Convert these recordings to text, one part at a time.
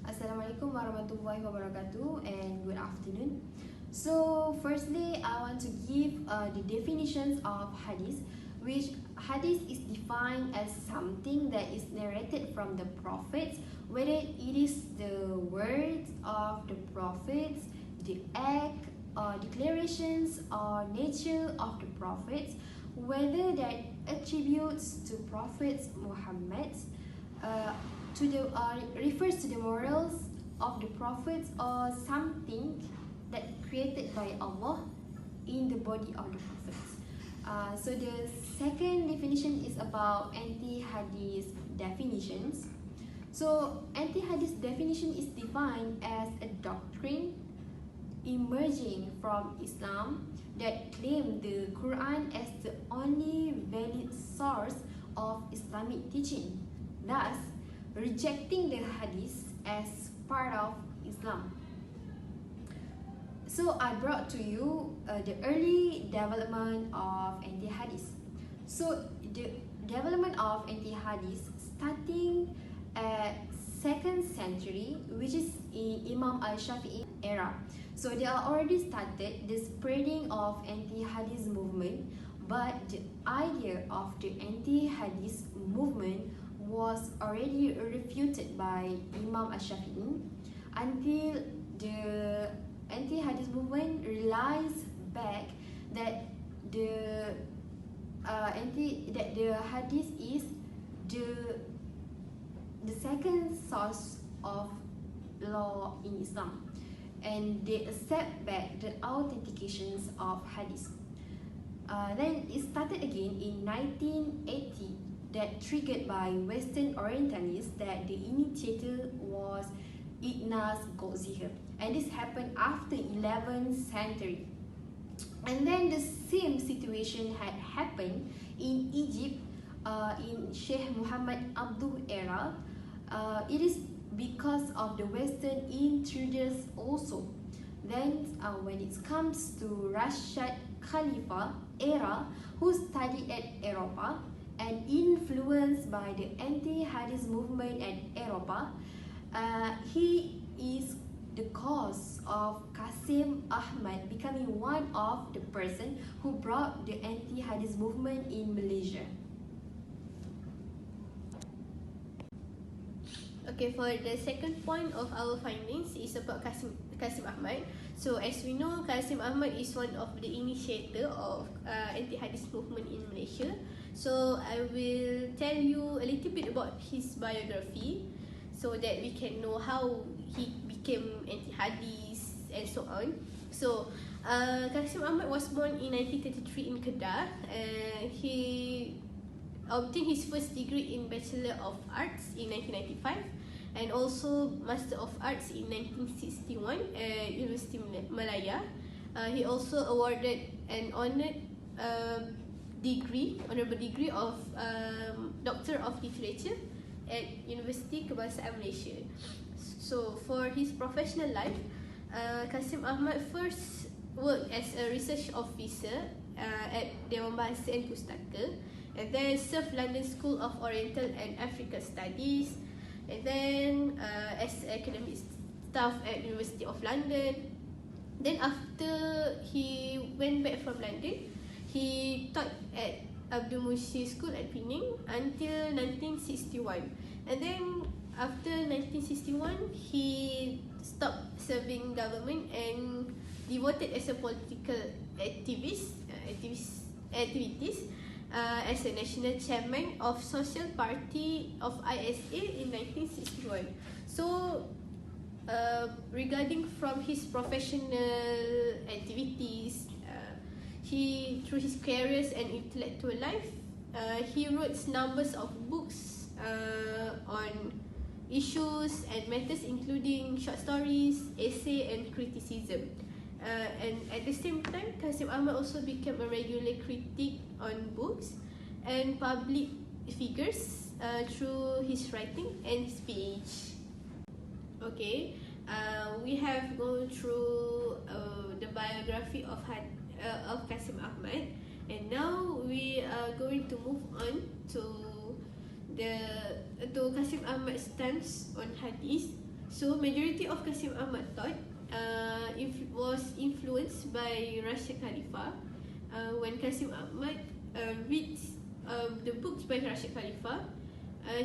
Assalamualaikum warahmatullahi wabarakatuh and good afternoon. So firstly, I want to give the definitions of hadith, which hadith is defined as something that is narrated from the prophets, whether it is the words of the prophets, the act or declarations or nature of the prophets, whether that attributes to prophets Muhammad, refers to the morals of the prophets or something that created by Allah in the body of the prophets. So the second definition is about anti-hadith definitions. So anti-hadith definition is defined as a doctrine emerging from Islam that claim the Quran as the only valid source of Islamic teaching, thus rejecting the hadith as part of Islam. So I brought to you the early development of anti-hadith. So the development of anti-hadith starting at 2nd century, which is in Imam al-Shafi'i era. So they are already started the spreading of anti-hadith movement, but the idea of the anti-hadith movement was already refuted by Imam al-Shafi'i until the anti-hadith movement realized back that the hadith is the second source of law in Islam, and they accept back the authentications of hadith. Then it started again in 1980, that triggered by Western Orientalists, that the initiator was Ignaz Goldziher, and this happened after 11th century. And then the same situation had happened in Egypt in Sheikh Muhammad Abduh era. It is because of the Western intruders also. Then when it comes to Rashid Khalifa era, who studied at Europa and influenced by the anti-hadith movement at Europa, he is the cause of Qasim Ahmad becoming one of the person who brought the anti-hadith movement in Malaysia. Okay, for the second point of our findings is about Qasim Ahmad. So as we know, Qasim Ahmad is one of the initiator of anti-hadith movement in Malaysia. So I will tell you a little bit about his biography so that we can know how he became anti-hadith and so on. So Qasim Ahmad was born in 1933 in Kedah. He obtained his first degree in Bachelor of Arts in 1995 and also Master of Arts in 1961 at University Malaya. He also awarded an honorable degree of Doctor of Literature at University Kebangsaan Malaysia. So for his professional life, Qasim Ahmad first worked as a research officer at Dewan Bahasa and Pustaka, and then served London School of Oriental and African Studies, and then as academic staff at University of London. Then after he went back from London, he taught at Abdul Munsir School at Penang until 1961. And then after 1961, he stopped serving government and devoted as a political activities as a national chairman of Social Party of ISA in 1961. So regarding from his professional activities, through his careers and intellectual life, he wrote numbers of books on issues and matters including short stories, essay and criticism. And at the same time, Qasim Ahmad also became a regular critic on books and public figures through his writing and speech. Okay, we have gone through the biography of Qasim Ahmad, and now we are going to move on to Qasim Ahmad's stance on hadith. So majority of Qasim Ahmad thought was influenced by Rashid Khalifa. When Qasim Ahmad reads the books by Rashid Khalifa,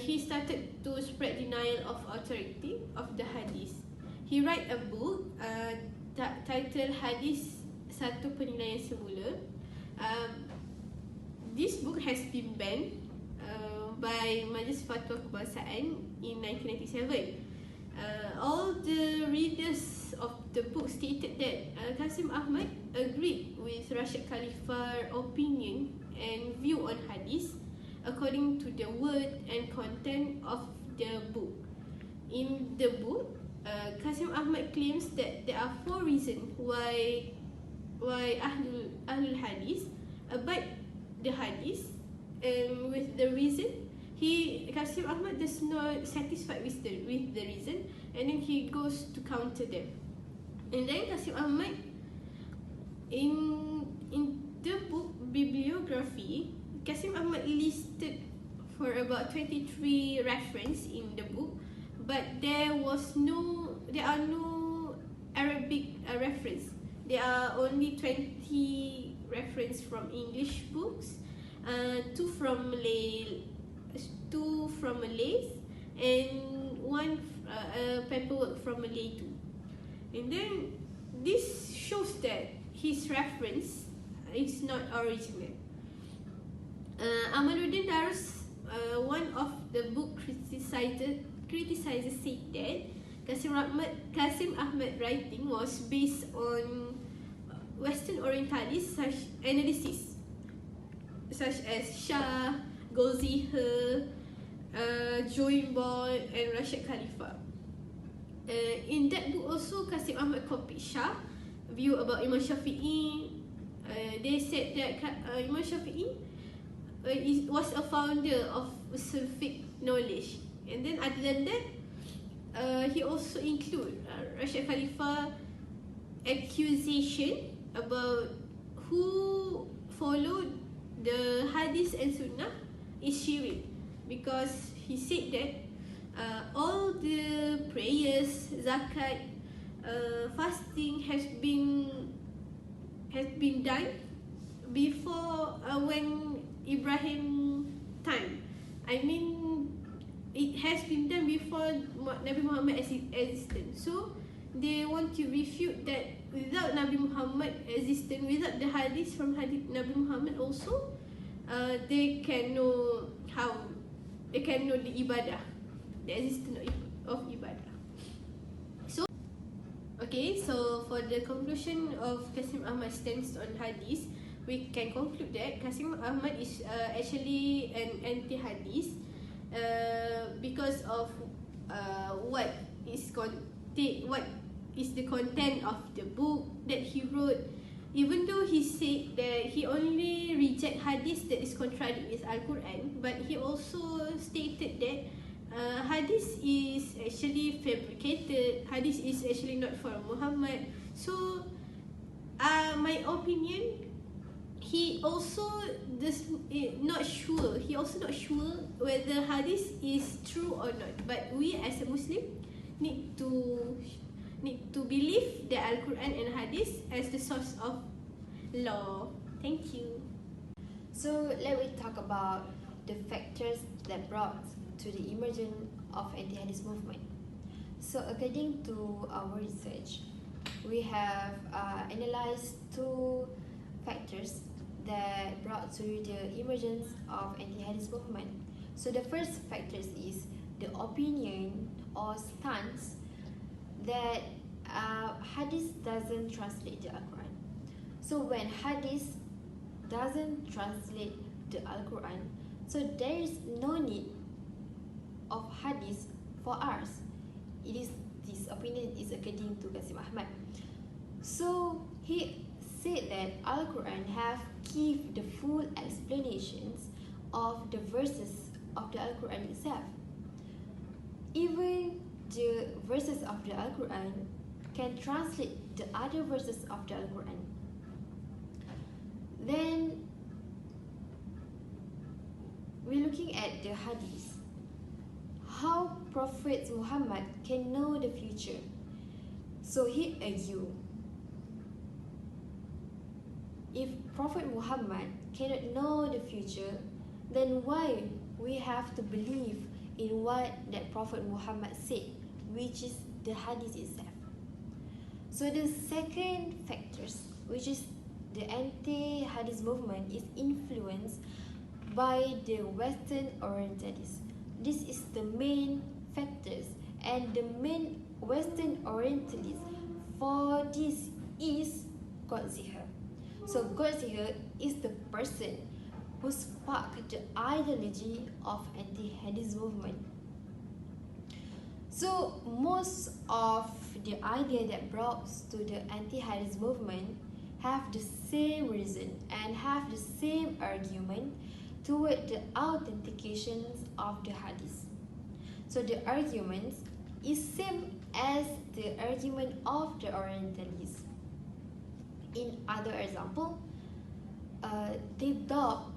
he started to spread denial of authority of the Hadith. He wrote a book titled Hadith Satu Penilaian Semula. This book has been banned by Majlis Fatwa Kebangsaan in 1997. All the readers of the book stated that Qasim Ahmad agreed with Rashid Khalifa's opinion and view on hadith according to the word and content of the book. In the book, Qasim Ahmad claims that there are 4 reasons why Ahlul Hadith abide the hadith, and with the reason, Qasim Ahmad does not satisfied with the reason, and then he goes to counter them. And then Qasim Ahmad in the book bibliography, Qasim Ahmad listed for about 23 reference in the book, but there are no Arabic reference. There are only 20 reference from English books, 2 from Malay, and 1 paperwork from Malay too. And then this shows that his reference is not original. Amaluddin Darus, one of the book criticizers said that Qasim Ahmad writing was based on Western Orientalist analysis, such as Shah, Goldziher, Join Ball, and Rashid Khalifa. In that book also, Qasim Ahmad copied Shah view about Imam Shafi'i. They said that Imam Shafi'i was a founder of Sufic knowledge, and then other than that, he also include Rashid Khalifa accusation about who followed the Hadith and Sunnah is Shirin, because he said that all the prayers, zakat, fasting has been done before when Ibrahim time. I mean, it has been done before Nabi Muhammad existed. So they want to refute that without Nabi Muhammad existence, without the hadith from Nabi Muhammad also, they can know the ibadah, the existence of ibadah. So for the conclusion of Qasim Ahmad's stance on hadith, we can conclude that Qasim Ahmad is actually an anti-hadith because of what is the content of the book that he wrote. Even though he said that he only reject hadith that is contradictory with Al-Quran, but he also stated that hadith is actually fabricated, hadith is actually not from Muhammad. So my opinion, he also not sure whether hadith is true or not. But we as a Muslim need to believe the Al-Quran and hadith as the source of law. Thank you. So let me talk about the factors that brought to the emergence of anti-hadith movement. So according to our research, we have analyzed 2 factors that brought to the emergence of anti-hadith movement. So the first factor is the opinion or stance that hadith doesn't translate the Al-Quran. So when hadith doesn't translate the Al-Quran, so there is no need of hadith for us. This opinion is according to Qasim Ahmad. So he said that Al-Quran have give the full explanations of the verses of the Al-Quran itself. Even the verses of the Al-Quran can translate the other verses of the Al-Quran. Then we're looking at the hadith. How Prophet Muhammad can know the future. So he argued, if Prophet Muhammad cannot know the future, then why we have to believe in what that Prophet Muhammad said, which is the Hadith itself. So the second factors, which is the anti-Hadith movement, is influenced by the Western Orientalists. This is the main factors, and the main Western Orientalist for this is Goldziher. So Goldziher is the person who sparked the ideology of anti-Hadith movement. So most of the idea that brought to the anti-Hadith movement have the same reason and have the same argument toward the authentications of the Hadith. So the argument is same as the argument of the Orientalists. In other example, they doubt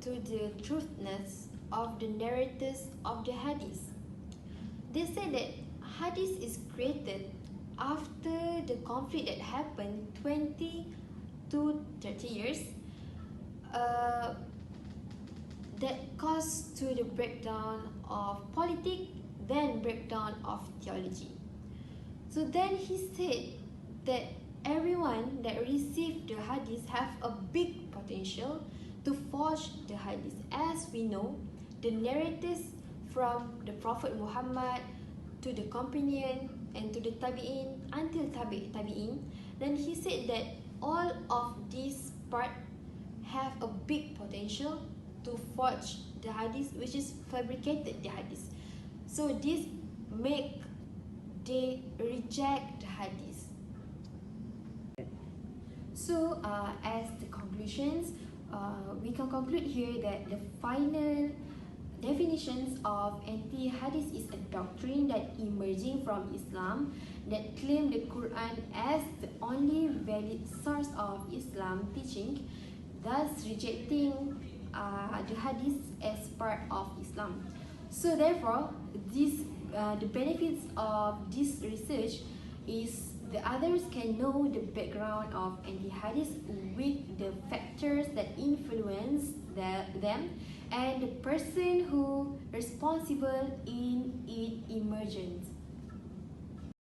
to the truthness of the narrators of the Hadith. They say that Hadith is created after the conflict that happened 20 to 30 years that caused to the breakdown of politics, then breakdown of theology. So then he said that everyone that received the Hadith have a big potential to forge the Hadith. As we know, the narrators from the Prophet Muhammad to the companion and to the tabi'in until tabi'in, then he said that all of these part have a big potential to forge the Hadith, which is fabricated the Hadith. So this make they reject the Hadith. So as the conclusions, we can conclude here that the final definitions of anti-Hadith is a doctrine that emerging from Islam that claim the Quran as the only valid source of Islam teaching, thus rejecting the Hadith as part of Islam. So therefore, the benefits of this research is the others can know the background of anti-Hadith with the factors that influence them and the person who responsible in its emergence.